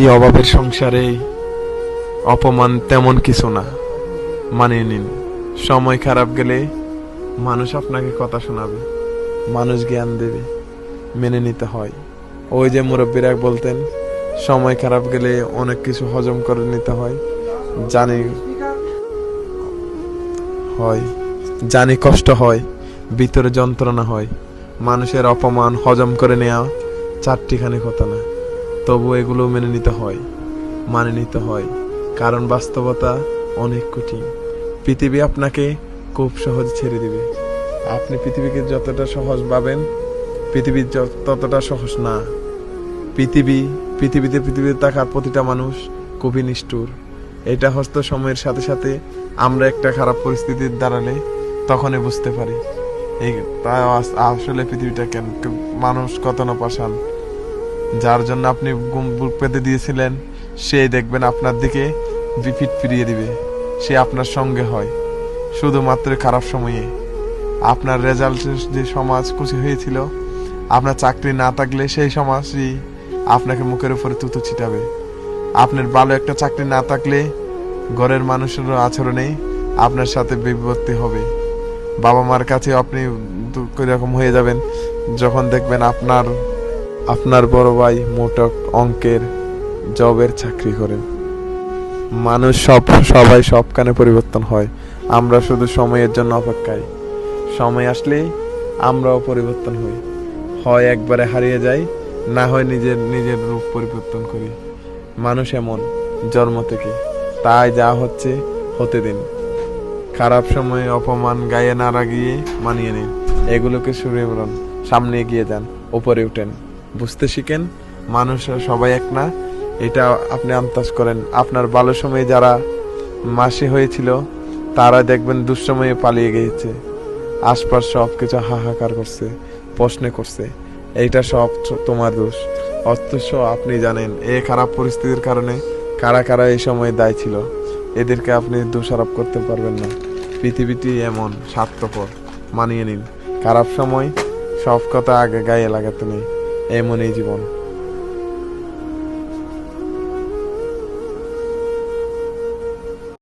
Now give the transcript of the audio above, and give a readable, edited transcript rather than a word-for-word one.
এই অভাবের সংসারে অপমান তেমন কিছু না, মানিয়ে নিন। সময় খারাপ গেলে মানুষ আপনাকে কথা শোনাবে, মানুষ জ্ঞান দেবে, মেনে নিতে হয়। ওই যে মুরব্বীরা বলতেন, সময় খারাপ গেলে অনেক কিছু হজম করে নিতে হয়। জানি হয়, জানি কষ্ট হয়, ভিতরে যন্ত্রণা হয়। মানুষের অপমান হজম করে নেওয়া চারটিখানি কথা না, তবু এগুলো মেনে নিতে হয়, মানে নিতে হয়। কারণ বাস্তবতা অনেক কঠিন। পৃথিবী আপনাকে খুব সহজ ছেড়ে দিবে। আপনি পৃথিবীকে যতটা সহজ ভাবেন, পৃথিবী ততটা সহজ না। পৃথিবীতে থাকা প্রতিটা মানুষ খুবই নিষ্ঠুর। এটা হয়তো সময়ের সাথে সাথে আমরা একটা খারাপ পরিস্থিতির দাঁড়ালে তখনই বুঝতে পারি এই আসলে পৃথিবীটা কেন, মানুষ কত না পাষাণ। যার জন্য আপনি বুক পেতে দিয়েছিলেন, সে দেখবেন আপনার দিকে পিঠ ফিরিয়ে দিবে। সে আপনার সঙ্গে হয় শুধুমাত্র খারাপ সময়ে। আপনার রেজাল্ট যে সমাজ খুশি হয়েছিল, আপনার চাকরি না থাকলে সেই সমাজই আপনাকে মুখের উপরে তুতো ছিটাবে। আপনার ভালো একটা চাকরি না থাকলে ঘরের মানুষের আচরণে আপনার সাথে বিপত্তি হবে। বাবা মার কাছে আপনি এরকম হয়ে যাবেন যখন দেখবেন আপনার বড় ভাই মোটা অঙ্কের জবের চাকরি করে। মানুষ সবাই সবখানে পরিবর্তন হয়। আমরা শুধু সময়ের জন্য অপেক্ষায়। সময় আসলেই আমরাও পরিবর্তন হই, হয় একবারে হারিয়ে যাই, না হয় নিজের রূপ পরিবর্তন করি। মানুষ এমন জন্ম থেকে, তাই যা হচ্ছে হতে দিন। খারাপ সময়ে অপমান গায়ে না লাগিয়ে মানিয়ে নিন। এগুলোকে সরিয়ে মারুন, সামনে এগিয়ে যান, উপরে উঠেন, বুঝতে শিখেন মানুষ সবাই এক না। এটা আপনি আন্দাজ করেন। আপনার ভালো সময়ে যারা মাসি হয়েছিল, তারা দেখবেন দুঃসময়ে পালিয়ে গিয়েছে। আশপাশ সবকিছু হাহাকার করছে, প্রশ্ন করছে, এইটা সব তোমার দোষ। অথচ আপনি জানেন এই খারাপ পরিস্থিতির কারণে কারা কারা এই সময় দায়ী ছিল। এদেরকে আপনি দোষারোপ করতে পারবেন না। পৃথিবীটি এমন স্বার্থপর, মানিয়ে নিন। খারাপ সময় সব কথা আগে গায়ে লাগাতে নেই, এমনই জীবন।